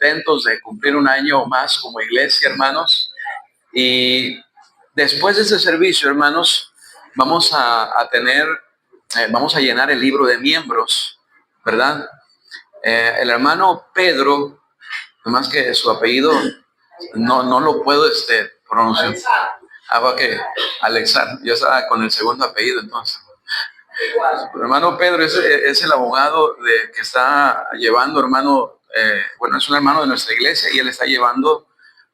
contentos de cumplir un año más como iglesia, hermanos. Y después de este servicio, hermanos, vamos a tener, vamos a llenar el libro de miembros, ¿verdad? El hermano Pedro, nomás que su apellido no lo puedo pronunciar. Que Alexar, yo estaba con el segundo apellido entonces. El hermano Pedro es el abogado que está llevando, hermano, bueno, es un hermano de nuestra iglesia y él está llevando,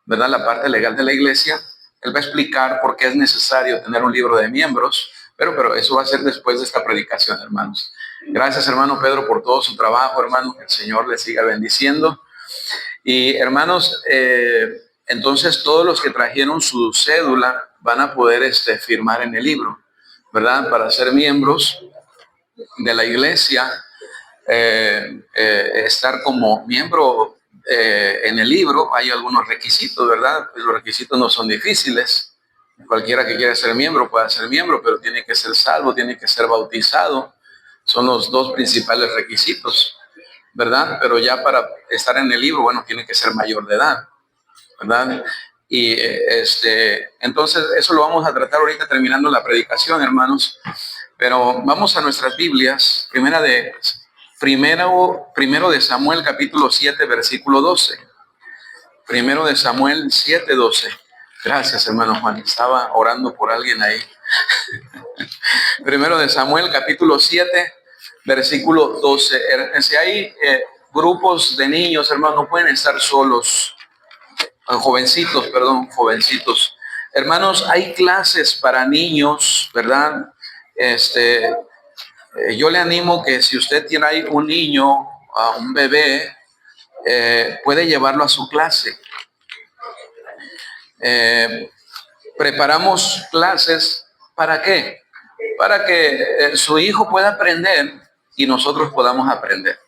¿verdad?, la parte legal de la iglesia. Él va a explicar por qué es necesario tener un libro de miembros, pero eso va a ser después de esta predicación, hermanos. Gracias, hermano Pedro, por todo su trabajo, hermano, que el Señor le siga bendiciendo. Y hermanos, entonces todos los que trajeron su cédula van a poder firmar en el libro, ¿verdad?, para ser miembros de la iglesia, estar como miembro en el libro. Hay algunos requisitos, ¿verdad? Los requisitos no son difíciles. Cualquiera que quiera ser miembro puede ser miembro, pero tiene que ser salvo, tiene que ser bautizado. Son los dos principales requisitos, ¿verdad? Pero ya para estar en el libro, bueno, tiene que ser mayor de edad, ¿verdad? Y entonces eso lo vamos a tratar ahorita terminando la predicación, hermanos. Pero vamos a nuestras Biblias, primero de Samuel capítulo 7, versículo 12. Primero de Samuel 7, 12. Gracias, hermano Juan, estaba orando por alguien ahí. Primero de Samuel capítulo 7, versículo 12. Si hay grupos de niños, hermanos, no pueden estar solos. Jovencitos. Hermanos, hay clases para niños, ¿verdad? Yo le animo que si usted tiene ahí un niño, un bebé, puede llevarlo a su clase. Preparamos clases, ¿para qué? Para que su hijo pueda aprender y nosotros podamos aprender.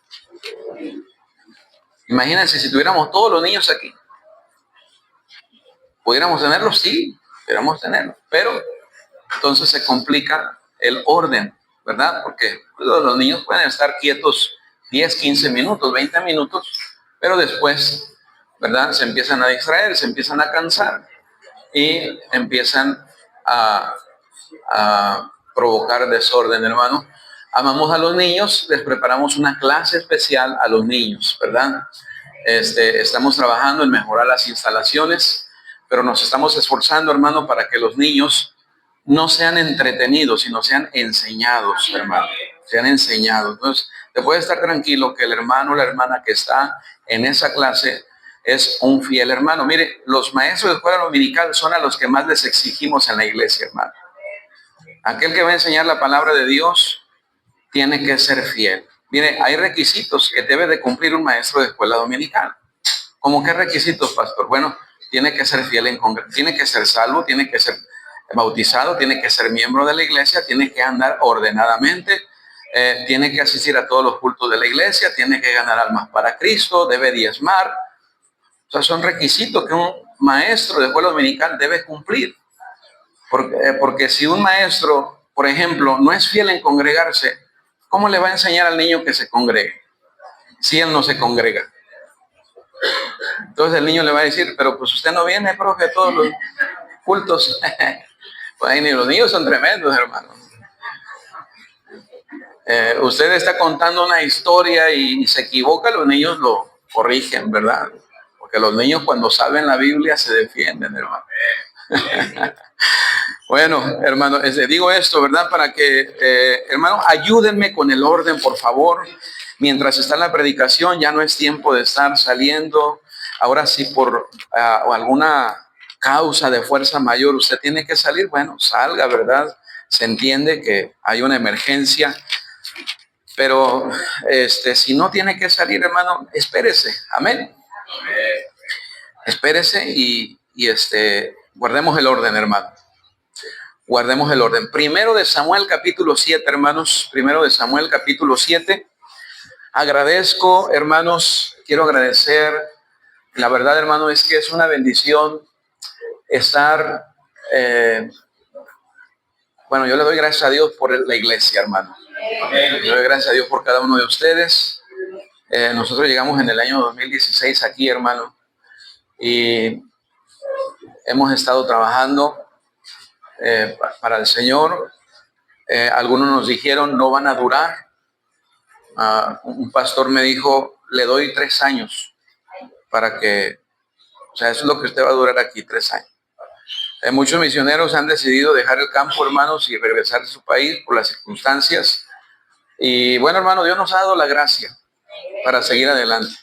Imagínense si tuviéramos todos los niños aquí. ¿Pudiéramos tenerlos? Sí, pudiéramos tenerlos. Pero entonces se complica el orden, ¿verdad? Porque los niños pueden estar quietos 10, 15 minutos, 20 minutos, pero después, ¿verdad?, se empiezan a distraer, se empiezan a cansar y empiezan a provocar desorden, hermano. Amamos a los niños, les preparamos una clase especial a los niños, ¿verdad? Estamos trabajando en mejorar las instalaciones, pero nos estamos esforzando, hermano, para que los niños no sean entretenidos, sino sean enseñados, hermano. Sean enseñados. Entonces, te puedes estar tranquilo que el hermano o la hermana que está en esa clase es un fiel hermano. Mire, los maestros de escuela dominical son a los que más les exigimos en la iglesia, hermano. Aquel que va a enseñar la palabra de Dios tiene que ser fiel. Mire, hay requisitos que debe de cumplir un maestro de escuela dominical. ¿Cómo qué requisitos, pastor? Bueno, tiene que ser fiel en congregación, tiene que ser salvo, tiene que ser bautizado, tiene que ser miembro de la iglesia, tiene que andar ordenadamente, tiene que asistir a todos los cultos de la iglesia, tiene que ganar almas para Cristo, debe diezmar. O sea, son requisitos que un maestro de escuela dominical debe cumplir. Porque si un maestro, por ejemplo, no es fiel en congregarse, ¿cómo le va a enseñar al niño que se congregue si él no se congrega? Entonces el niño le va a decir, pero pues usted no viene, profe, a todos los cultos. Pues ni los niños son tremendos, hermano. Usted está contando una historia y se equivoca, los niños lo corrigen, ¿verdad? Porque los niños cuando saben la Biblia se defienden, hermano. Bueno, hermano, digo esto, ¿verdad? Para que, hermano, ayúdenme con el orden, por favor. Mientras está en la predicación, ya no es tiempo de estar saliendo. Ahora sí, por alguna causa de fuerza mayor, usted tiene que salir, bueno, salga, ¿verdad? Se entiende que hay una emergencia, pero si no tiene que salir, hermano, espérese, amén. Espérese y guardemos el orden, hermano. Guardemos el orden. Primero de Samuel capítulo 7, hermanos. Primero de Samuel capítulo 7. Agradezco, hermanos, quiero agradecer. La verdad, hermano, es que es una bendición estar, bueno, yo le doy gracias a Dios por la iglesia, hermano. Le doy gracias a Dios por cada uno de ustedes. Nosotros llegamos en el año 2016 aquí, hermano, y hemos estado trabajando para el Señor. Algunos nos dijeron no van a durar. Un pastor me dijo, le doy 3 años para que, o sea, eso es lo que usted va a durar aquí, 3 años. Muchos misioneros han decidido dejar el campo, hermanos, y regresar a su país por las circunstancias. Y bueno, hermano, Dios nos ha dado la gracia para seguir adelante,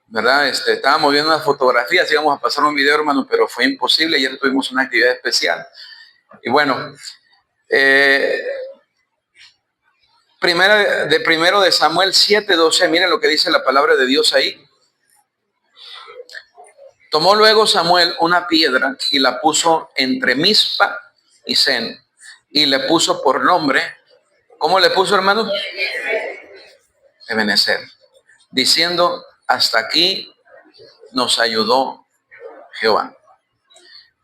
¿verdad? Estábamos viendo unas fotografías, íbamos a pasar un video, hermano, pero fue imposible. Ayer tuvimos una actividad especial. Y bueno, primero de Samuel 7:12, miren lo que dice la palabra de Dios ahí. Tomó luego Samuel una piedra y la puso entre Mizpa y Sen, y le puso por nombre, ¿cómo le puso, hermano? Ebenezer, diciendo, hasta aquí nos ayudó Jehová.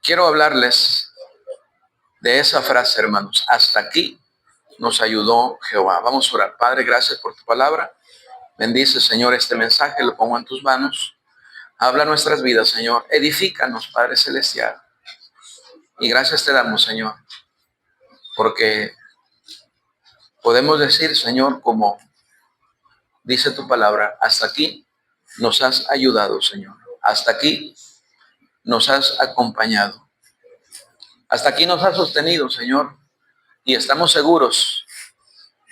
Quiero hablarles de esa frase, hermanos, hasta aquí nos ayudó Jehová. Vamos a orar. Padre, gracias por tu palabra. Bendice, Señor, este mensaje, lo pongo en tus manos. Habla nuestras vidas, Señor. Edifícanos, Padre Celestial. Y gracias te damos, Señor, porque podemos decir, Señor, como dice tu palabra, hasta aquí nos has ayudado, Señor. Hasta aquí nos has acompañado. Hasta aquí nos has sostenido, Señor. Y estamos seguros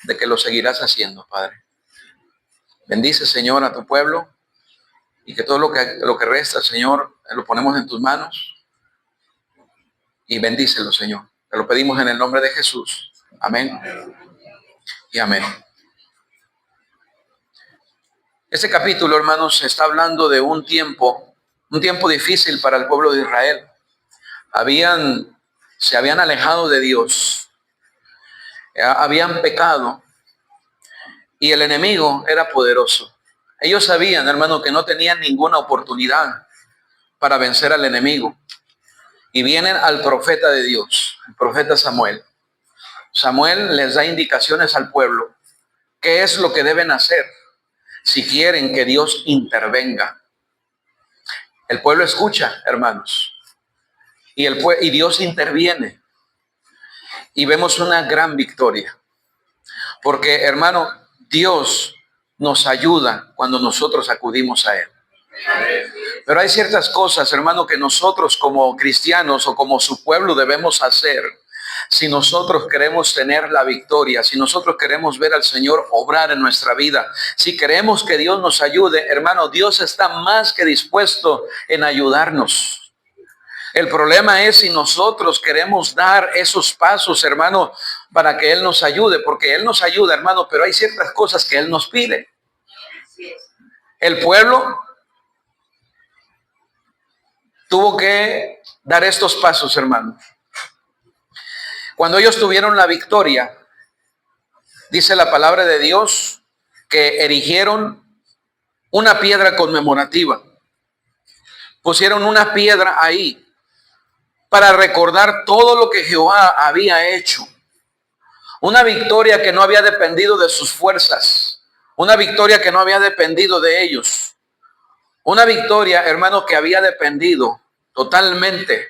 de que lo seguirás haciendo, Padre. Bendice, Señor, a tu pueblo. Y que todo lo que resta, Señor, lo ponemos en tus manos. Y bendícelo, Señor. Te lo pedimos en el nombre de Jesús. Amén. Y amén. Este capítulo, hermanos, está hablando de un tiempo difícil para el pueblo de Israel. Se habían alejado de Dios, habían pecado y el enemigo era poderoso. Ellos sabían, hermano, que no tenían ninguna oportunidad para vencer al enemigo. Y vienen al profeta de Dios, el profeta Samuel. Samuel les da indicaciones al pueblo. ¿Qué es lo que deben hacer si quieren que Dios intervenga? El pueblo escucha, hermanos. Y Dios interviene. Y vemos una gran victoria. Porque, hermano, Dios nos ayuda cuando nosotros acudimos a Él. Pero hay ciertas cosas, hermano, que nosotros como cristianos o como su pueblo debemos hacer. Si nosotros queremos tener la victoria, si nosotros queremos ver al Señor obrar en nuestra vida, si queremos que Dios nos ayude, hermano, Dios está más que dispuesto en ayudarnos. El problema es si nosotros queremos dar esos pasos, hermano, para que Él nos ayude, porque Él nos ayuda, hermano, pero hay ciertas cosas que Él nos pide. El pueblo tuvo que dar estos pasos, hermano. Cuando ellos tuvieron la victoria, dice la palabra de Dios que erigieron una piedra conmemorativa. Pusieron una piedra ahí para recordar todo lo que Jehová había hecho. Una victoria que no había dependido de sus fuerzas. Una victoria que no había dependido de ellos. Una victoria, hermano, que había dependido totalmente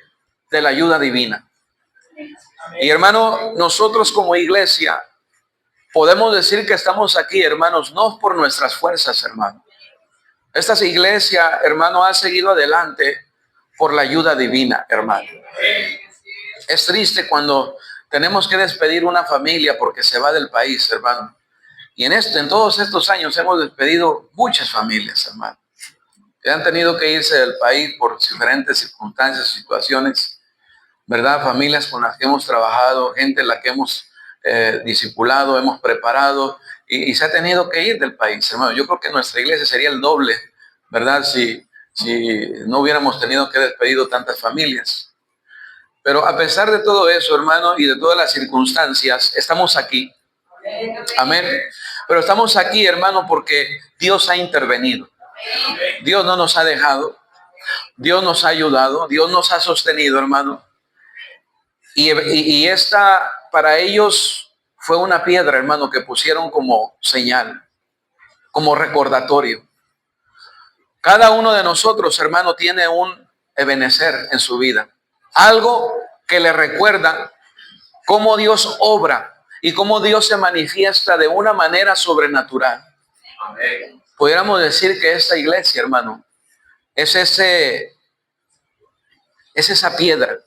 de la ayuda divina. Y hermano, nosotros como iglesia podemos decir que estamos aquí, hermanos, no por nuestras fuerzas, hermano. Esta iglesia, hermano, ha seguido adelante por la ayuda divina, hermano. Es triste cuando tenemos que despedir una familia porque se va del país, hermano. Y en todos estos años hemos despedido muchas familias, hermano, que han tenido que irse del país por diferentes circunstancias, situaciones, ¿verdad? Familias con las que hemos trabajado, gente en la que hemos discipulado, hemos preparado y se ha tenido que ir del país, hermano. Yo creo que nuestra iglesia sería el doble, ¿verdad? Si no hubiéramos tenido que despedir tantas familias. Pero a pesar de todo eso, hermano, y de todas las circunstancias, estamos aquí. Amén. Pero estamos aquí, hermano, porque Dios ha intervenido. Dios no nos ha dejado. Dios nos ha ayudado. Dios nos ha sostenido, hermano. Y esta para ellos fue una piedra, hermano, que pusieron como señal. como recordatorio. Cada uno de nosotros, hermano, tiene un Ebenezer en su vida. Algo que le recuerda cómo Dios obra y cómo Dios se manifiesta de una manera sobrenatural. Amén. Pudiéramos decir que esta iglesia, hermano, es esa piedra.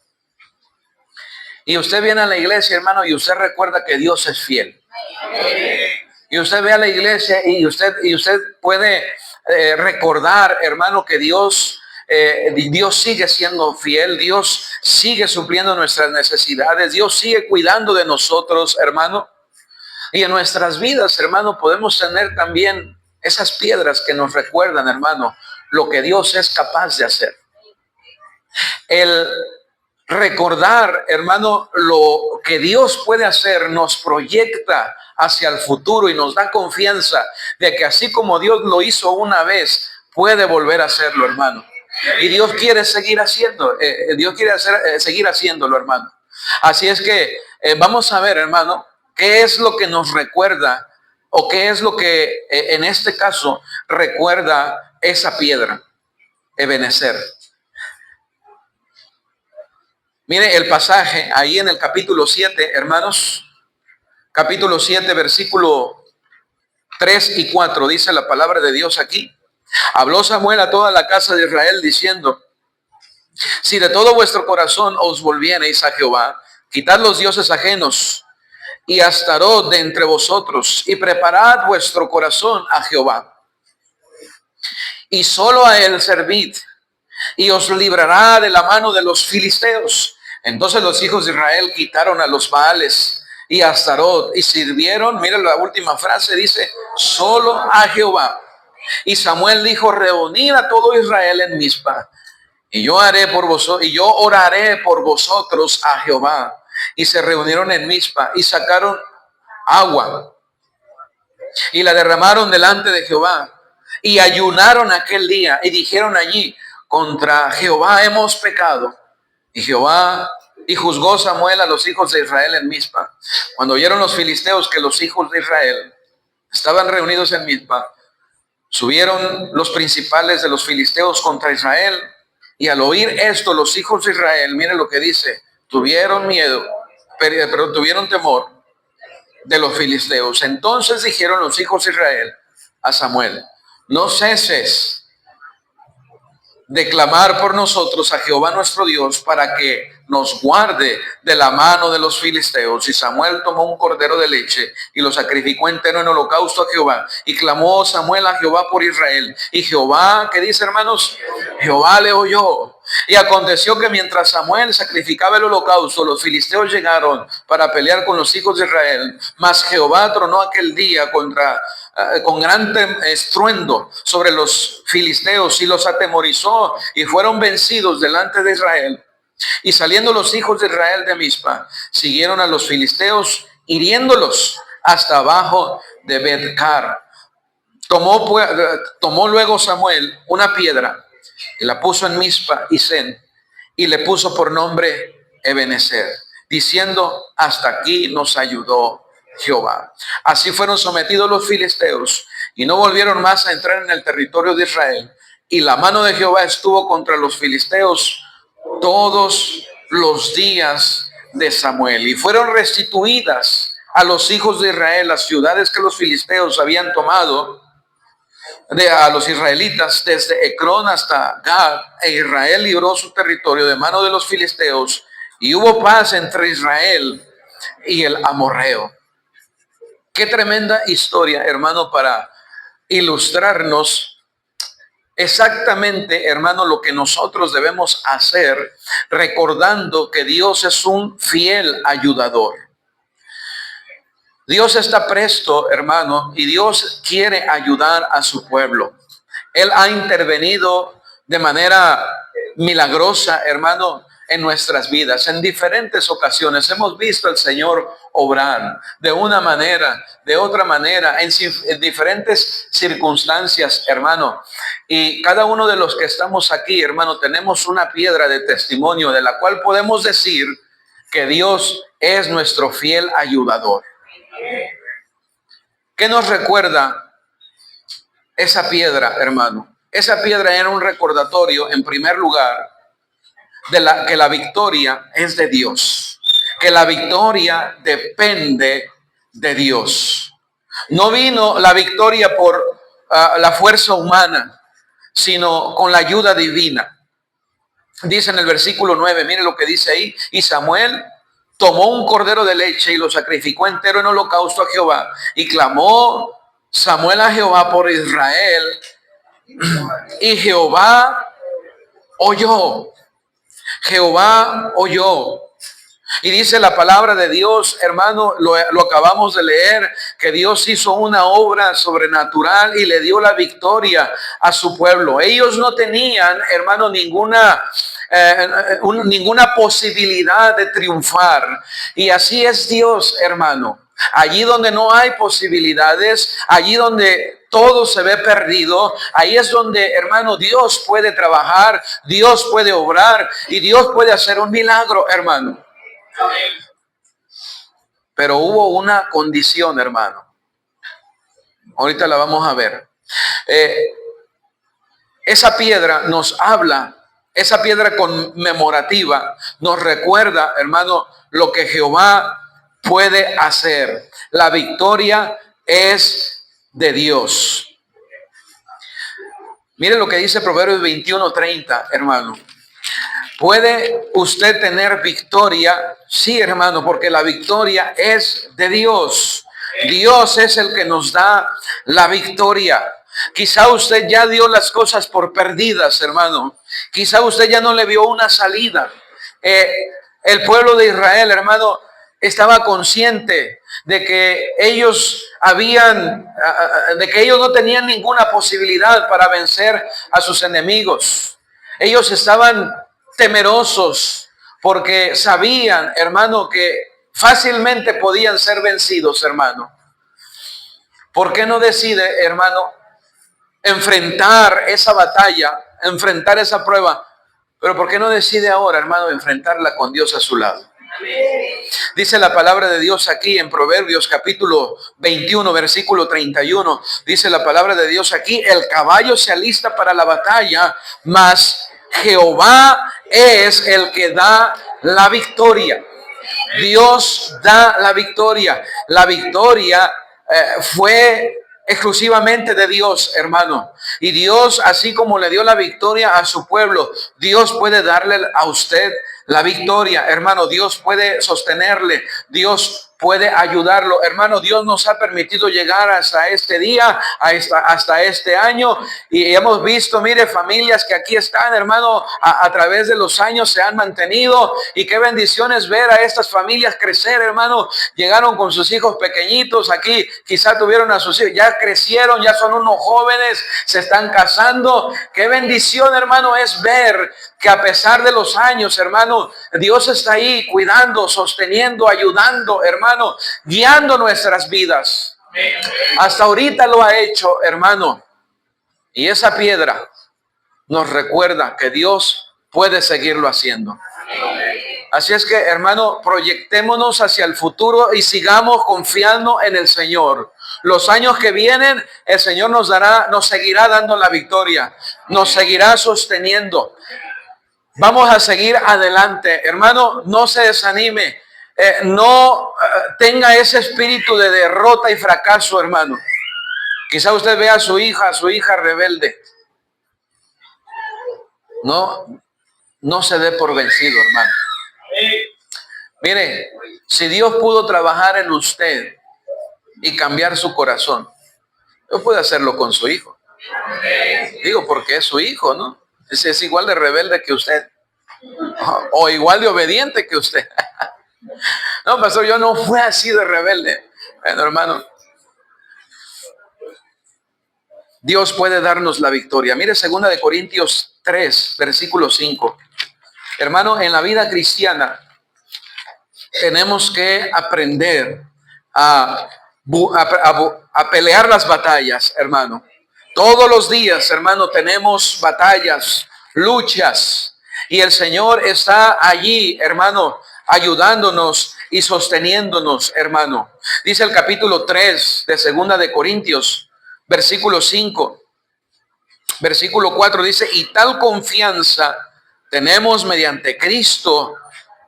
Y usted viene a la iglesia, hermano, y usted recuerda que Dios es fiel. Amén. Y usted ve a la iglesia y usted puede recordar, hermano, que Dios sigue siendo fiel. Dios sigue supliendo nuestras necesidades. Dios sigue cuidando de nosotros, hermano. Y en nuestras vidas, hermano, podemos tener también esas piedras que nos recuerdan, hermano, lo que Dios es capaz de hacer. El recordar, hermano, lo que Dios puede hacer nos proyecta hacia el futuro y nos da confianza de que así como Dios lo hizo una vez, puede volver a hacerlo, hermano. Y Dios quiere seguir haciendo, seguir haciéndolo, hermano. Así es que vamos a ver, hermano, qué es lo que nos recuerda o qué es lo que en este caso recuerda esa piedra, Ebenezer. Mire el pasaje ahí en el capítulo 7, hermanos. Capítulo 7, versículo 3 y 4, dice la palabra de Dios aquí. Habló Samuel a toda la casa de Israel diciendo: si de todo vuestro corazón os volviereis a Jehová, quitad los dioses ajenos y Astarot de entre vosotros, y preparad vuestro corazón a Jehová. Y solo a él servid, y os librará de la mano de los filisteos. Entonces los hijos de Israel quitaron a los Baales y a Astarot y sirvieron, miren la última frase, dice, solo a Jehová. Y Samuel dijo: reunid a todo Israel en Mizpa, y yo oraré por vosotros a Jehová. Y se reunieron en Mizpa y sacaron agua y la derramaron delante de Jehová y ayunaron aquel día y dijeron allí: contra Jehová hemos pecado. Y juzgó Samuel a los hijos de Israel en Mizpa. Cuando oyeron los filisteos que los hijos de Israel estaban reunidos en Mizpa, subieron los principales de los filisteos contra Israel. Y al oír esto, los hijos de Israel, miren lo que dice, tuvieron miedo, pero tuvieron temor de los filisteos. Entonces dijeron los hijos de Israel a Samuel: no ceses de clamar por nosotros a Jehová nuestro Dios para que nos guarde de la mano de los filisteos. Y Samuel tomó un cordero de leche y lo sacrificó entero en holocausto a Jehová. Y clamó Samuel a Jehová por Israel. Y Jehová, ¿qué dice, hermanos? Jehová le oyó. Y aconteció que mientras Samuel sacrificaba el holocausto, los filisteos llegaron para pelear con los hijos de Israel. Mas Jehová tronó aquel día con gran estruendo sobre los filisteos y los atemorizó, y fueron vencidos delante de Israel. Y saliendo los hijos de Israel de Mizpa, siguieron a los filisteos, hiriéndolos hasta abajo de Bet-car. Tomó luego Samuel una piedra y la puso en Mizpa y Sen, y le puso por nombre Ebenezer, diciendo: hasta aquí nos ayudó Jehová. Así fueron sometidos los filisteos y no volvieron más a entrar en el territorio de Israel. Y la mano de Jehová estuvo contra los filisteos todos los días de Samuel. Y fueron restituidas a los hijos de Israel las ciudades que los filisteos habían tomado a los israelitas, desde Ecrón hasta Gad, e Israel libró su territorio de mano de los filisteos, y hubo paz entre Israel y el amorreo. Qué tremenda historia, hermano, para ilustrarnos exactamente, hermano, lo que nosotros debemos hacer, recordando que Dios es un fiel ayudador. Dios está presto, hermano, y Dios quiere ayudar a su pueblo. Él ha intervenido de manera milagrosa, hermano, en nuestras vidas. En diferentes ocasiones hemos visto al Señor obrar de una manera, de otra manera, en diferentes circunstancias, hermano. Y cada uno de los que estamos aquí, hermano, tenemos una piedra de testimonio de la cual podemos decir que Dios es nuestro fiel ayudador. ¿Qué nos recuerda esa piedra, hermano. Esa piedra era un recordatorio, en primer lugar, de que la victoria es de Dios, que la victoria depende de Dios. No vino la victoria por la fuerza humana, sino con la ayuda divina. Dice en el versículo 9, mire lo que dice ahí: y Samuel tomó un cordero de leche y lo sacrificó entero en holocausto a Jehová, y clamó Samuel a Jehová por Israel, y Jehová oyó. Jehová oyó. Y dice la palabra de Dios, hermano, lo acabamos de leer, que Dios hizo una obra sobrenatural y le dio la victoria a su pueblo. Ellos no tenían, hermano, ninguna posibilidad de triunfar. Y así es Dios, hermano. Allí donde no hay posibilidades, allí donde todo se ve perdido, ahí es donde, hermano, Dios puede trabajar, Dios puede obrar y Dios puede hacer un milagro, hermano. Pero hubo una condición, hermano. Ahorita la vamos a ver. Esa piedra nos habla, esa piedra conmemorativa nos recuerda, hermano, lo que Jehová puede hacer. La victoria es de Dios. Mire lo que dice Proverbios 21:30, hermano. ¿Puede usted tener victoria? Sí, hermano, porque la victoria es de Dios. Dios es el que nos da la victoria. Quizá usted ya dio las cosas por perdidas, hermano. Quizá usted ya no le vio una salida. El pueblo de Israel, hermano, estaba consciente de que ellos no tenían ninguna posibilidad para vencer a sus enemigos. Ellos estaban temerosos porque sabían, hermano, que fácilmente podían ser vencidos, hermano. ¿Por qué no decide, hermano, enfrentar esa batalla, enfrentar esa prueba? Pero ¿por qué no decide ahora, hermano, enfrentarla con Dios a su lado? Dice la palabra de Dios aquí en Proverbios capítulo 21, versículo 31. Dice la palabra de Dios aquí: el caballo se alista para la batalla, mas Jehová es el que da la victoria. Dios da la victoria. La victoria fue exclusivamente de Dios, hermano. Y Dios, así como le dio la victoria a su pueblo, Dios puede darle a usted la victoria, hermano. Dios puede sostenerle, Dios puede ayudarlo, hermano. Dios nos ha permitido llegar hasta este día, hasta este año, y hemos visto, mire, familias que aquí están, hermano, a través de los años se han mantenido, y qué bendiciones ver a estas familias crecer, hermano. Llegaron con sus hijos pequeñitos aquí, quizá tuvieron a sus hijos, ya crecieron, ya son unos jóvenes, se están casando. Qué bendición, hermano, es ver que a pesar de los años, hermano, Dios está ahí cuidando, sosteniendo, ayudando, hermano, guiando nuestras vidas. Hasta ahorita lo ha hecho, hermano. Y esa piedra nos recuerda que Dios puede seguirlo haciendo. Así es que, hermano, proyectémonos hacia el futuro y sigamos confiando en el Señor. Los años que vienen, el Señor nos seguirá dando la victoria, nos seguirá sosteniendo. Vamos a seguir adelante, hermano. No se desanime, no tenga ese espíritu de derrota y fracaso, hermano. Quizá usted vea a su hija rebelde. No se dé por vencido, hermano. Mire, si Dios pudo trabajar en usted y cambiar su corazón, Dios puede hacerlo con su hijo. Digo, porque es su hijo, ¿no? Es igual de rebelde que usted, o igual de obediente que usted. No, pastor, yo no fui así de rebelde. Bueno, hermano, Dios puede darnos la victoria. Mire, 2 Corintios 3, versículo 5. Hermano, en la vida cristiana tenemos que aprender a pelear las batallas, hermano. Todos los días, hermano, tenemos batallas, luchas, y el Señor está allí, hermano, ayudándonos y sosteniéndonos, hermano. Dice el capítulo 3 de 2 Corintios, versículo 5. Versículo 4 dice, y tal confianza tenemos mediante Cristo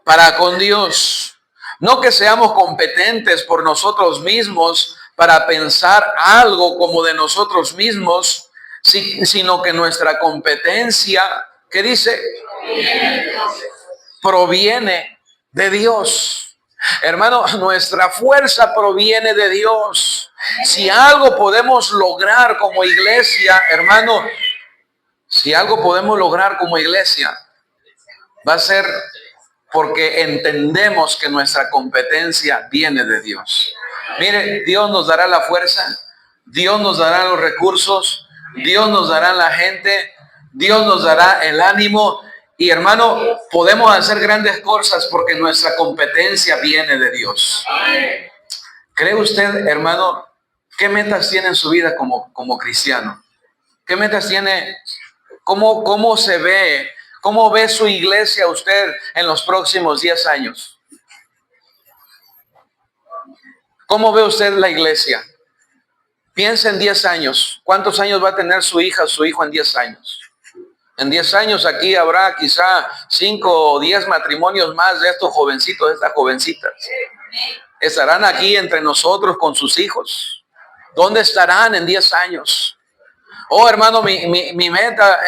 para con Dios. No que seamos competentes por nosotros mismos para pensar algo como de nosotros mismos, sino que nuestra competencia, ¿qué dice? Proviene de Dios. Hermano, nuestra fuerza proviene de Dios. Si algo podemos lograr como iglesia, hermano, si algo podemos lograr como iglesia, va a ser porque entendemos que nuestra competencia viene de Dios. Mire, Dios nos dará la fuerza, Dios nos dará los recursos, Dios nos dará la gente, Dios nos dará el ánimo. Y hermano, podemos hacer grandes cosas porque nuestra competencia viene de Dios. ¿Cree usted, hermano, qué metas tiene en su vida como cristiano? ¿Qué metas tiene? ¿Cómo se ve? ¿Cómo ve su iglesia usted en los próximos 10 años? ¿Cómo ve usted la iglesia? Piensa en 10 años. ¿Cuántos años va a tener su hija o su hijo en 10 años? En 10 años aquí habrá quizá 5 o 10 matrimonios más de estos jovencitos, de estas jovencitas. Estarán aquí entre nosotros con sus hijos. ¿Dónde estarán en 10 años? Oh, hermano, mi meta,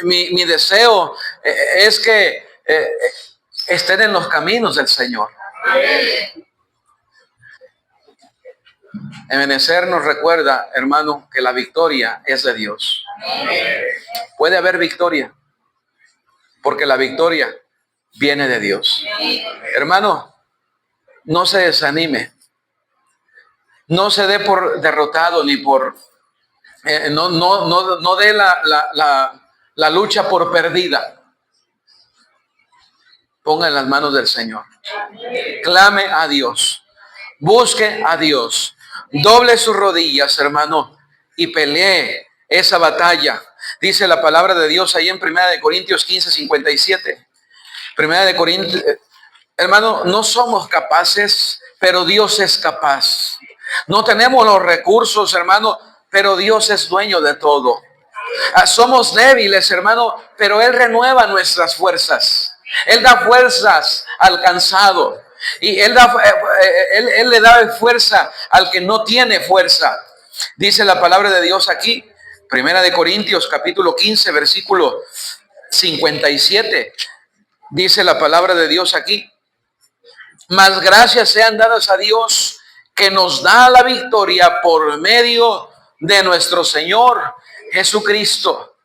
mi deseo es que estén en los caminos del Señor. Ebenecer nos recuerda, hermano, que la victoria es de Dios. Puede haber victoria, porque la victoria viene de Dios. Hermano, no se desanime. No se dé por derrotado ni por... no dé la lucha por perdida. Ponga en las manos del Señor. Clame a Dios. Busque a Dios. Doble sus rodillas, hermano, y pelee esa batalla. Dice la palabra de Dios ahí en 1 Corintios 15:57. 1 Corintios, hermano, no somos capaces, pero Dios es capaz. No tenemos los recursos, hermano, pero Dios es dueño de todo. Somos débiles, hermano, pero Él renueva nuestras fuerzas. Él da fuerzas al cansado. Y él le da fuerza al que no tiene fuerza. Dice la palabra de Dios aquí, 1 Corintios capítulo 15, versículo 57. Dice la palabra de Dios aquí. Mas gracias sean dadas a Dios que nos da la victoria por medio de nuestro Señor Jesucristo.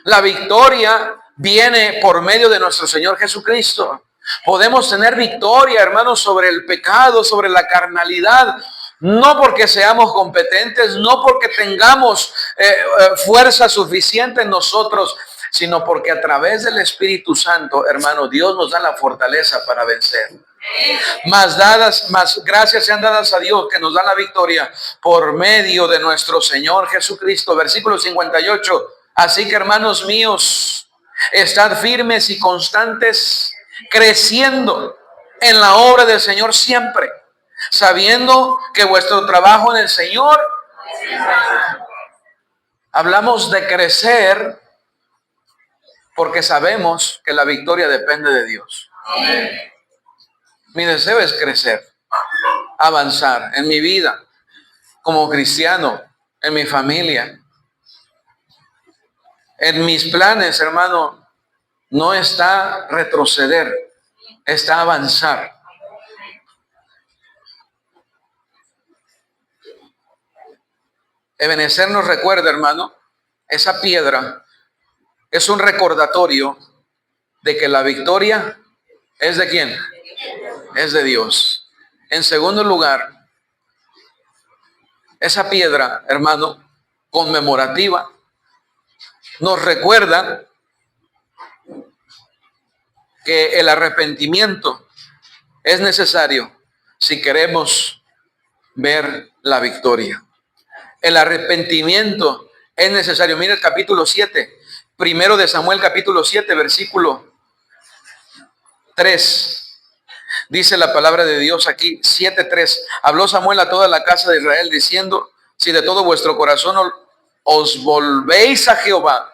La victoria viene por medio de nuestro Señor Jesucristo. Podemos tener victoria, hermanos, sobre el pecado, sobre la carnalidad, no porque seamos competentes, no porque tengamos fuerza suficiente en nosotros, sino porque a través del Espíritu Santo, hermano, Dios nos da la fortaleza para vencer. Más gracias sean dadas a Dios que nos da la victoria por medio de nuestro Señor Jesucristo. Versículo 58. Así que, hermanos míos, estad firmes y constantes, creciendo en la obra del Señor siempre, sabiendo que vuestro trabajo en el Señor, hablamos de crecer porque sabemos que la victoria depende de Dios. Mi deseo es crecer, avanzar en mi vida como cristiano, en mi familia. En mis planes, hermano, no está retroceder, está avanzar. Ebenecer nos recuerda, hermano, esa piedra es un recordatorio de que la victoria es de ¿quién? Es de Dios. En segundo lugar, esa piedra, hermano, conmemorativa, nos recuerda que el arrepentimiento es necesario si queremos ver la victoria. El arrepentimiento es necesario. Mira el capítulo 7, 1 de Samuel capítulo 7, versículo 3. Dice la palabra de Dios aquí, 7:3. Habló Samuel a toda la casa de Israel diciendo, si de todo vuestro corazón os volvéis a Jehová,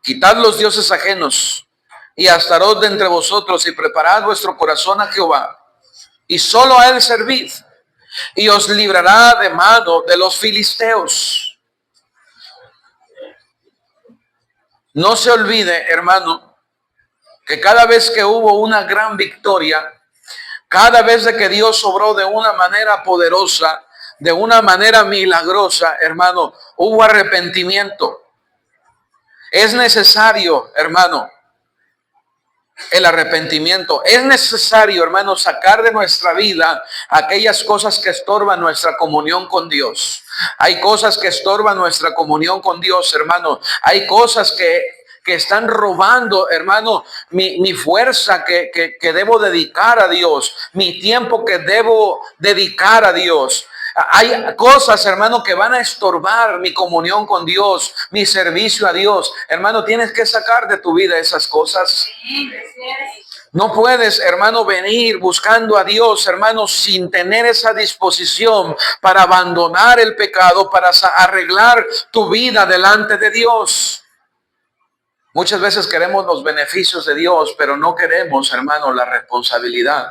Quitad los dioses ajenos y Astaroth de entre vosotros y preparad vuestro corazón a Jehová y solo a él servid y os librará de mano de los filisteos. No se olvide, hermano, que cada vez que hubo una gran victoria, cada vez de que Dios obró de una manera poderosa, de una manera milagrosa, hermano, hubo arrepentimiento. Es necesario, hermano, el arrepentimiento. Es necesario, hermano, sacar de nuestra vida aquellas cosas que estorban nuestra comunión con Dios. Hay cosas que estorban nuestra comunión con Dios, hermano. Hay cosas que están robando, hermano, mi fuerza que debo dedicar a Dios, mi tiempo que debo dedicar a Dios. Hay cosas, hermano, que van a estorbar mi comunión con Dios, mi servicio a Dios. Hermano, tienes que sacar de tu vida esas cosas. No puedes, hermano, venir buscando a Dios, hermano, sin tener esa disposición para abandonar el pecado, para arreglar tu vida delante de Dios. Muchas veces queremos los beneficios de Dios, pero no queremos, hermano, la responsabilidad.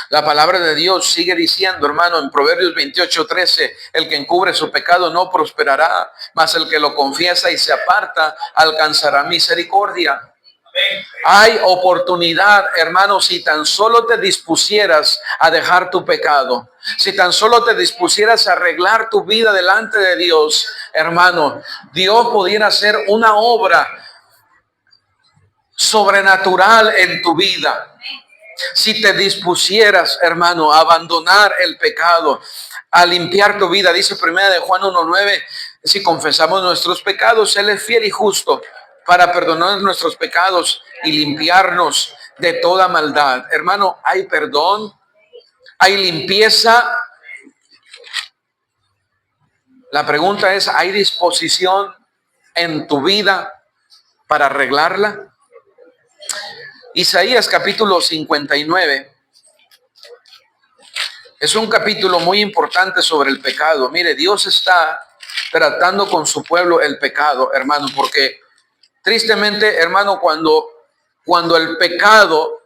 La palabra de Dios sigue diciendo, hermano, en Proverbios 28:13, el que encubre su pecado no prosperará, mas el que lo confiesa y se aparta alcanzará misericordia. Hay oportunidad, hermano, si tan solo te dispusieras a dejar tu pecado, si tan solo te dispusieras a arreglar tu vida delante de Dios, hermano, Dios pudiera hacer una obra sobrenatural en tu vida. Si te dispusieras, hermano, a abandonar el pecado, a limpiar tu vida, dice primera de Juan 1:9, si confesamos nuestros pecados, Él es fiel y justo para perdonar nuestros pecados y limpiarnos de toda maldad. Hermano, hay perdón, hay limpieza. La pregunta es, ¿hay disposición en tu vida para arreglarla? Isaías capítulo 59 es un capítulo muy importante sobre el pecado. Mire, Dios está tratando con su pueblo el pecado, hermano, porque tristemente, hermano, cuando el pecado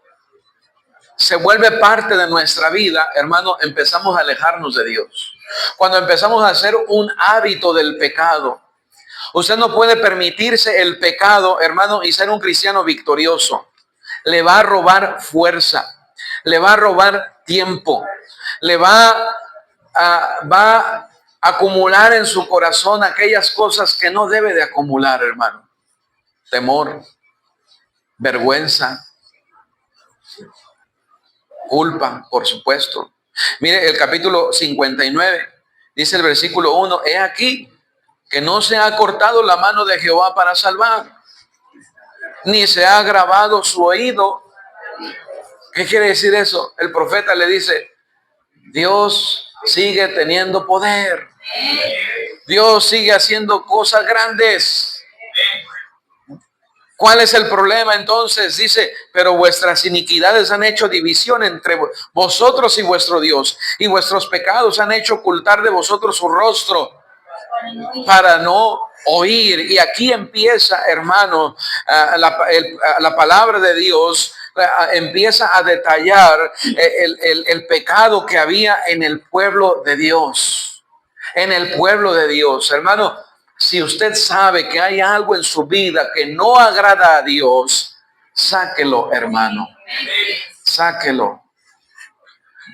se vuelve parte de nuestra vida, hermano, empezamos a alejarnos de Dios. Cuando empezamos a hacer un hábito del pecado, usted no puede permitirse el pecado, hermano, y ser un cristiano victorioso. Le va a robar fuerza, le va a robar tiempo, le va a acumular en su corazón aquellas cosas que no debe de acumular, hermano. Temor, vergüenza, culpa, por supuesto. Mire, el capítulo 59, dice el versículo 1, he aquí que no se ha cortado la mano de Jehová para salvar, ni se ha agravado su oído. ¿Qué quiere decir eso? El profeta le dice, Dios sigue teniendo poder. Dios sigue haciendo cosas grandes. ¿Cuál es el problema entonces? Dice, pero vuestras iniquidades han hecho división entre vosotros y vuestro Dios, y vuestros pecados han hecho ocultar de vosotros su rostro para no oír. Y aquí empieza, hermano, la palabra de Dios empieza a detallar el pecado que había en el pueblo de Dios. En el pueblo de Dios, hermano. Si usted sabe que hay algo en su vida que no agrada a Dios, sáquelo, hermano. Sáquelo.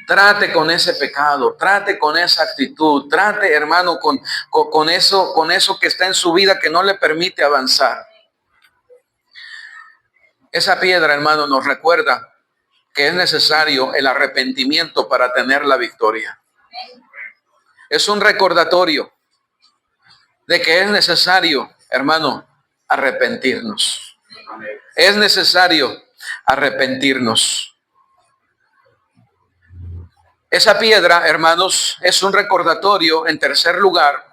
Trate con ese pecado, trate con esa actitud, trate, hermano, con eso que está en su vida que no le permite avanzar. Esa piedra, hermano, nos recuerda que es necesario el arrepentimiento para tener la victoria. Es un recordatorio de que es necesario, hermano, arrepentirnos. Es necesario arrepentirnos. Esa piedra, hermanos, es un recordatorio, en tercer lugar,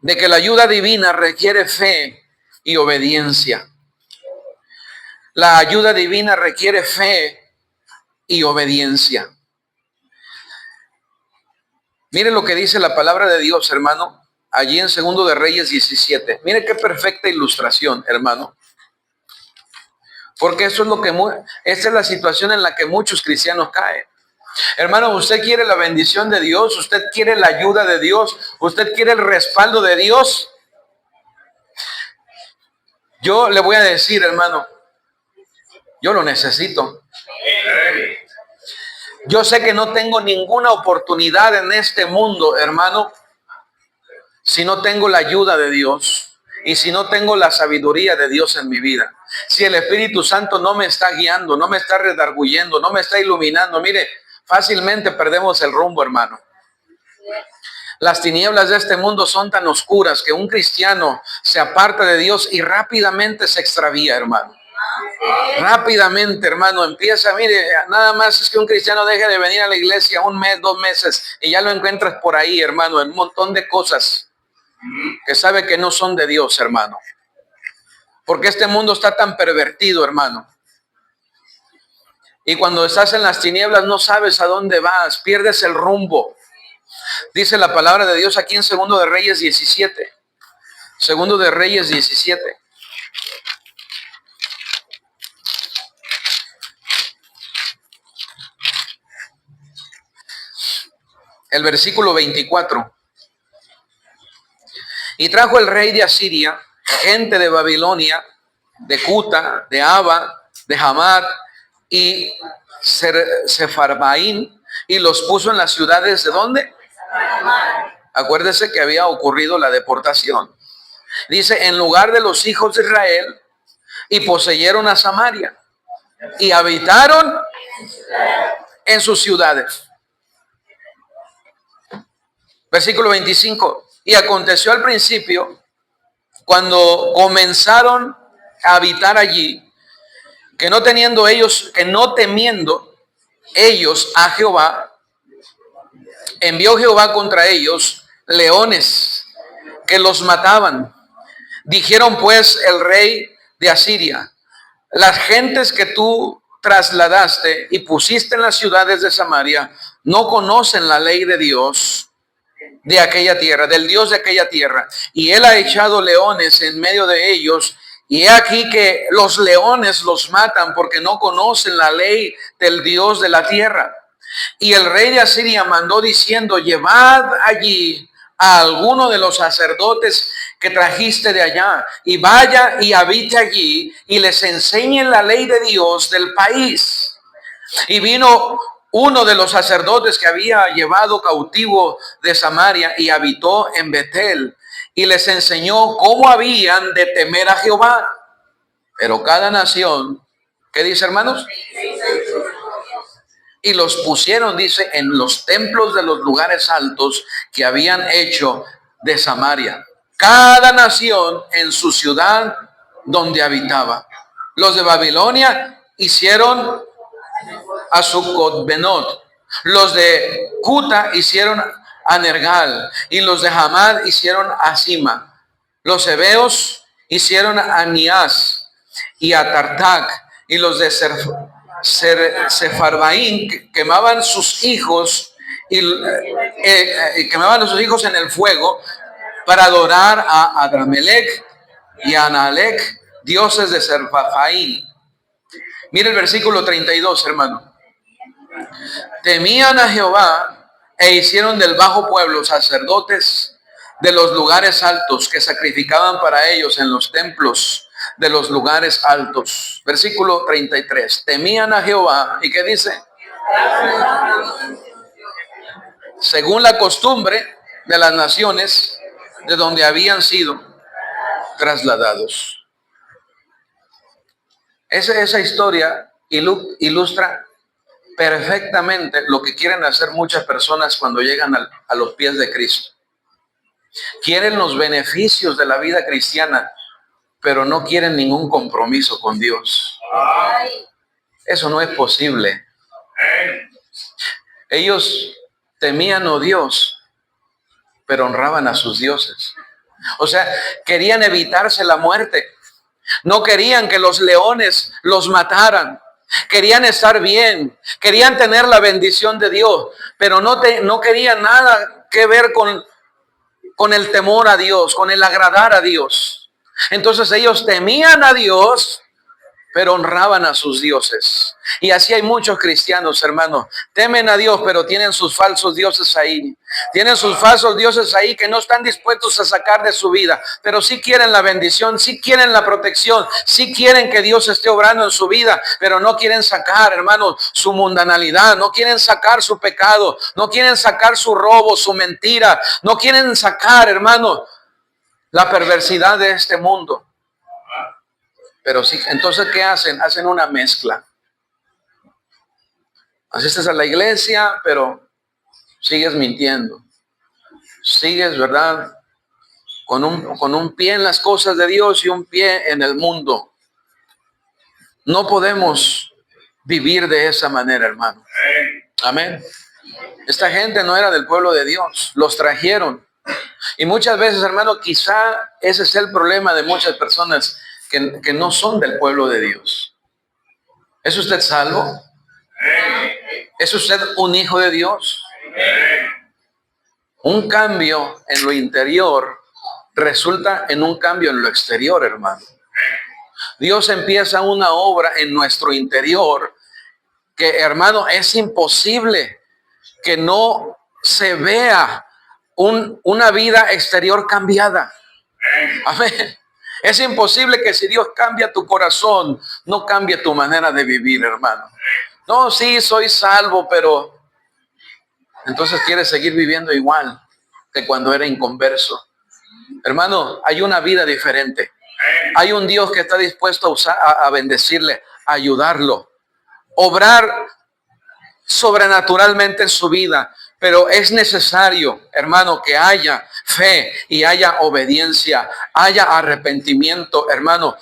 de que la ayuda divina requiere fe y obediencia. La ayuda divina requiere fe y obediencia. Mire lo que dice la palabra de Dios, hermano, allí en Segundo de Reyes 17. Mire qué perfecta ilustración, hermano. Porque eso es lo que esta es la situación en la que muchos cristianos caen. Hermano, usted quiere la bendición de Dios, usted quiere la ayuda de Dios, usted quiere el respaldo de Dios. Yo le voy a decir, hermano, yo lo necesito. Yo sé que no tengo ninguna oportunidad en este mundo, hermano, si no tengo la ayuda de Dios y si no tengo la sabiduría de Dios en mi vida. Si el Espíritu Santo no me está guiando, no me está redarguyendo, no me está iluminando, mire, fácilmente perdemos el rumbo, hermano. Las tinieblas de este mundo son tan oscuras que un cristiano se aparta de Dios y rápidamente se extravía, hermano. Rápidamente, hermano, empieza, mire, nada más es que un cristiano deje de venir a la iglesia un mes, 2 meses y ya lo encuentras por ahí, hermano, en un montón de cosas que sabe que no son de Dios, hermano. Porque este mundo está tan pervertido, hermano. Y cuando estás en las tinieblas no sabes a dónde vas, pierdes el rumbo. Dice la palabra de Dios aquí en Segundo de Reyes 17. Segundo de Reyes 17. El versículo 24. Y trajo el rey de Asiria gente de Babilonia, de Cuta, de Aba, de Hamat y Sefarbaín, y los puso en las ciudades de ¿dónde? Acuérdese que había ocurrido la deportación. Dice, en lugar de los hijos de Israel, y poseyeron a Samaria, y habitaron en sus ciudades. Versículo 25. Y aconteció al principio, cuando comenzaron a habitar allí, que no temiendo ellos a Jehová, envió Jehová contra ellos leones que los mataban. Dijeron pues el rey de Asiria, las gentes que tú trasladaste y pusiste en las ciudades de Samaria no conocen la ley de Dios de aquella tierra, del Dios de aquella tierra, y él ha echado leones en medio de ellos, y he aquí que los leones los matan porque no conocen la ley del Dios de la tierra. Y el rey de Asiria mandó diciendo, llevad allí a alguno de los sacerdotes que trajiste de allá, y vaya y habite allí, y les enseñen la ley de Dios del país. Y vino uno de los sacerdotes que había llevado cautivo de Samaria y habitó en Betel, y les enseñó cómo habían de temer a Jehová. Pero cada nación, ¿qué dice, hermanos? Y los pusieron, dice, en los templos de los lugares altos que habían hecho de Samaria. Cada nación en su ciudad donde habitaba. Los de Babilonia hicieron a Sucot-Benot. Los de Cuta hicieron a Nergal. Y los de Hamad hicieron a Sima. Los hebeos hicieron a Nias y a Tartac. Y los de Sefarbaín quemaban sus hijos y quemaban a sus hijos en el fuego para adorar a Adramelech y a Analec, dioses de Sefarbaín. Mire el versículo 32, hermano. Temían a Jehová e hicieron del bajo pueblo sacerdotes de los lugares altos que sacrificaban para ellos en los templos de los lugares altos. Versículo 33. Temían a Jehová. ¿Y qué dice? Según la costumbre de las naciones de donde habían sido trasladados. Esa historia ilustra perfectamente lo que quieren hacer muchas personas cuando llegan a los pies de Cristo. Quieren los beneficios de la vida cristiana, pero no quieren ningún compromiso con Dios. Eso no es posible. Ellos temían a Dios, pero honraban a sus dioses. O sea, querían evitarse la muerte. No querían que los leones los mataran. Querían estar bien, querían tener la bendición de Dios, pero no querían nada que ver con el temor a Dios, con el agradar a Dios. Entonces ellos temían a Dios, pero honraban a sus dioses. Y así hay muchos cristianos, hermanos. Temen a Dios, pero tienen sus falsos dioses ahí. Tienen sus falsos dioses ahí que no están dispuestos a sacar de su vida, pero sí quieren la bendición, sí quieren la protección, sí quieren que Dios esté obrando en su vida, pero no quieren sacar, hermanos, su mundanalidad, no quieren sacar su pecado, no quieren sacar su robo, su mentira, no quieren sacar, hermanos, la perversidad de este mundo. Pero sí, entonces, ¿qué hacen? Hacen una mezcla. Asistes a la iglesia, pero sigues mintiendo. Sigues, ¿verdad? Con un pie en las cosas de Dios y un pie en el mundo. No podemos vivir de esa manera, hermano. Amén. Esta gente no era del pueblo de Dios. Los trajeron. Y muchas veces, hermano, quizá ese es el problema de muchas personas que no son del pueblo de Dios. ¿Es usted salvo? ¿Es usted un hijo de Dios? Un cambio en lo interior resulta en un cambio en lo exterior, hermano. Dios empieza una obra en nuestro interior que, hermano, es imposible que no se vea una vida exterior cambiada. Amén. Es imposible que si Dios cambia tu corazón, no cambie tu manera de vivir, hermano. No, sí, soy salvo, pero entonces quieres seguir viviendo igual que cuando era inconverso. Hermano, hay una vida diferente. Hay un Dios que está dispuesto a bendecirle, a ayudarlo, obrar sobrenaturalmente en su vida. Pero es necesario, hermano, que haya fe y haya obediencia, haya arrepentimiento, hermano.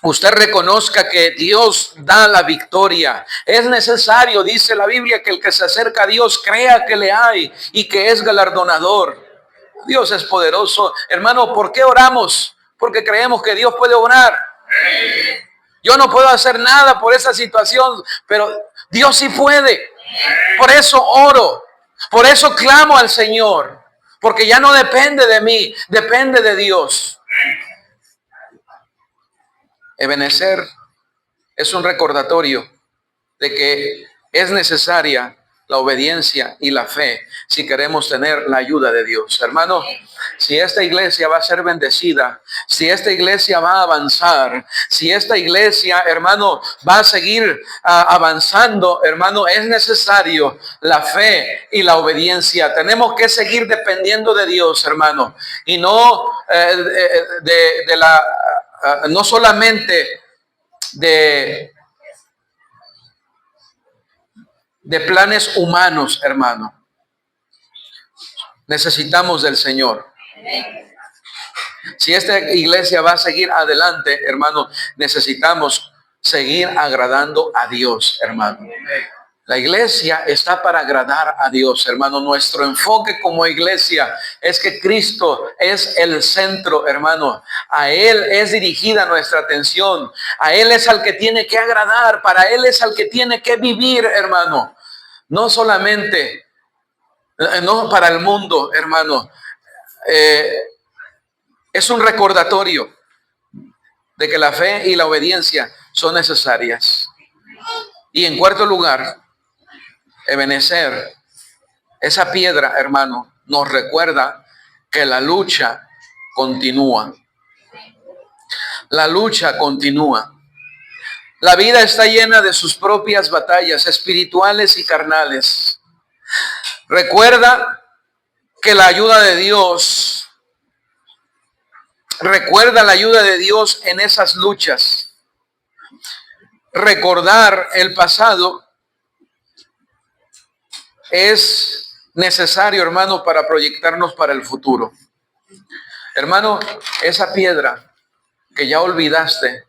Usted reconozca que Dios da la victoria. Es necesario, dice la Biblia, que el que se acerca a Dios crea que le hay y que es galardonador. Dios es poderoso. Hermano, ¿por qué oramos? Porque creemos que Dios puede obrar. Yo no puedo hacer nada por esa situación, pero Dios sí puede. Por eso oro. Por eso clamo al Señor. Porque ya no depende de mí, depende de Dios. Ebenecer es un recordatorio de que es necesaria la obediencia y la fe si queremos tener la ayuda de Dios. Hermano, si esta iglesia va a ser bendecida, si esta iglesia va a avanzar, si esta iglesia, hermano, va a seguir avanzando, hermano, es necesario la fe y la obediencia. Tenemos que seguir dependiendo de Dios, hermano, y no no solamente de planes humanos, hermano. Necesitamos del Señor. Si esta iglesia va a seguir adelante, hermano, necesitamos seguir agradando a Dios, hermano. La iglesia está para agradar a Dios, hermano. Nuestro enfoque como iglesia es que Cristo es el centro, hermano. A Él es dirigida nuestra atención. A Él es al que tiene que agradar. Para Él es al que tiene que vivir, hermano. No solamente, no para el mundo, hermano. Es un recordatorio de que la fe y la obediencia son necesarias. Y en cuarto lugar, Ebenecer, esa piedra, hermano, nos recuerda que la lucha continúa. La lucha continúa. La vida está llena de sus propias batallas espirituales y carnales. Recuerda que la ayuda de Dios, recuerda la ayuda de Dios en esas luchas. Recordar el pasado es necesario, hermano, para proyectarnos para el futuro. Hermano, esa piedra que ya olvidaste,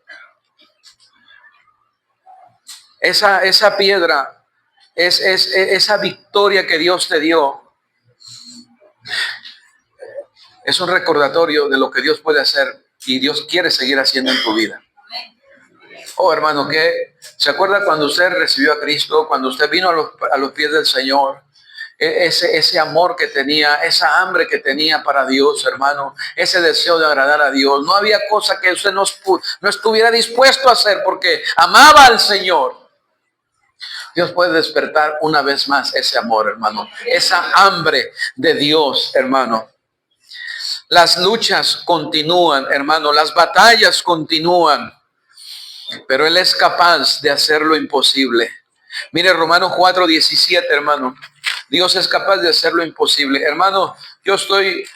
esa piedra, esa victoria que Dios te dio, es un recordatorio de lo que Dios puede hacer y Dios quiere seguir haciendo en tu vida. Oh, hermano, ¿se acuerda cuando usted recibió a Cristo, cuando usted vino a los pies del Señor? ese amor que tenía, esa hambre que tenía para Dios, hermano, ese deseo de agradar a Dios. No había cosa que usted no estuviera dispuesto a hacer porque amaba al Señor. Dios puede despertar una vez más ese amor, hermano, esa hambre de Dios, hermano. Las luchas continúan, hermano, las batallas continúan, pero Él es capaz de hacer lo imposible. Mire Romanos 4:17, hermano. Dios es capaz de hacer lo imposible. Hermano, yo estoy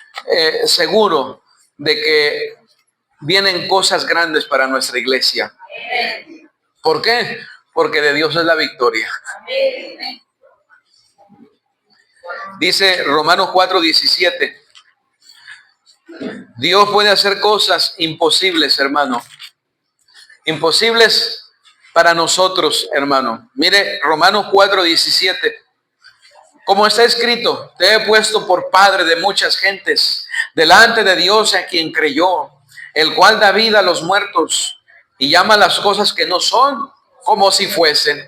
seguro de que vienen cosas grandes para nuestra iglesia. ¿Por qué? Porque de Dios es la victoria. Dice Romanos 4:17. Dios puede hacer cosas imposibles, hermano. Imposibles para nosotros, hermano. Mire Romanos 4:17. Como está escrito, te he puesto por padre de muchas gentes, delante de Dios a quien creyó, el cual da vida a los muertos y llama las cosas que no son como si fuesen.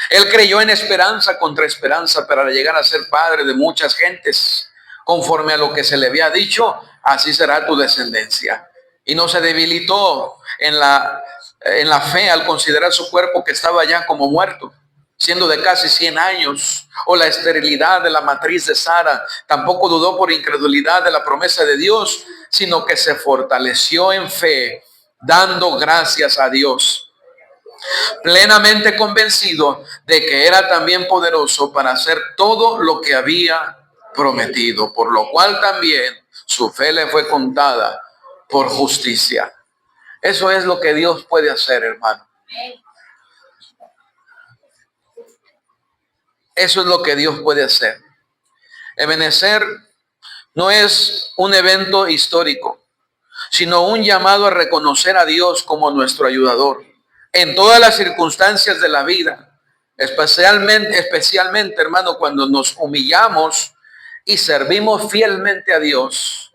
Él creyó en esperanza contra esperanza para llegar a ser padre de muchas gentes. Conforme a lo que se le había dicho, así será tu descendencia. Y no se debilitó en la fe al considerar su cuerpo que estaba ya como muerto, siendo de casi 100 años, o la esterilidad de la matriz de Sara. Tampoco dudó por incredulidad de la promesa de Dios, sino que se fortaleció en fe, dando gracias a Dios, plenamente convencido de que era también poderoso para hacer todo lo que había prometido, por lo cual también su fe le fue contada por justicia. Eso es lo que Dios puede hacer, hermano. Eso es lo que Dios puede hacer. Ebenecer no es un evento histórico, sino un llamado a reconocer a Dios como nuestro ayudador en todas las circunstancias de la vida, especialmente, hermano, cuando nos humillamos y servimos fielmente a Dios.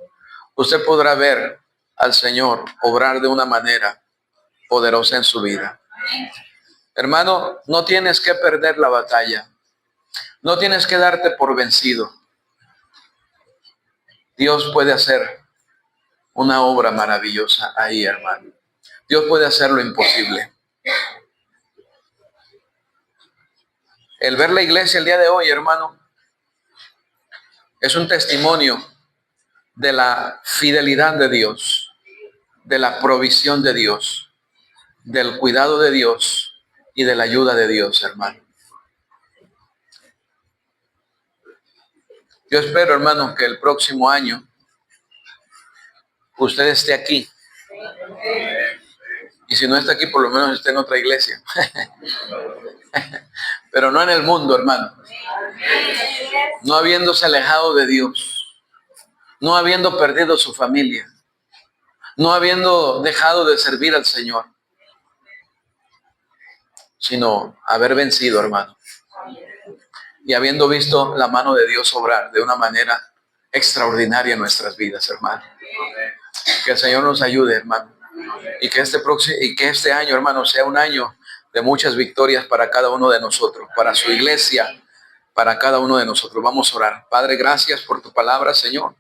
Usted podrá ver al Señor obrar de una manera poderosa en su vida. Hermano, no tienes que perder la batalla. No tienes que darte por vencido. Dios puede hacer una obra maravillosa ahí, hermano. Dios puede hacer lo imposible. El ver la iglesia el día de hoy, hermano, es un testimonio de la fidelidad de Dios, de la provisión de Dios, del cuidado de Dios y de la ayuda de Dios, hermano. Yo espero, hermano, que el próximo año usted esté aquí. Y si no está aquí, por lo menos esté en otra iglesia. Pero no en el mundo, hermano. No habiéndose alejado de Dios. No habiendo perdido su familia. No habiendo dejado de servir al Señor. Sino haber vencido, hermano. Y habiendo visto la mano de Dios obrar de una manera extraordinaria en nuestras vidas, hermano. Que el Señor nos ayude, hermano. Y que este año, hermano, sea un año de muchas victorias para cada uno de nosotros, para su iglesia, para cada uno de nosotros. Vamos a orar. Padre, gracias por tu palabra, Señor.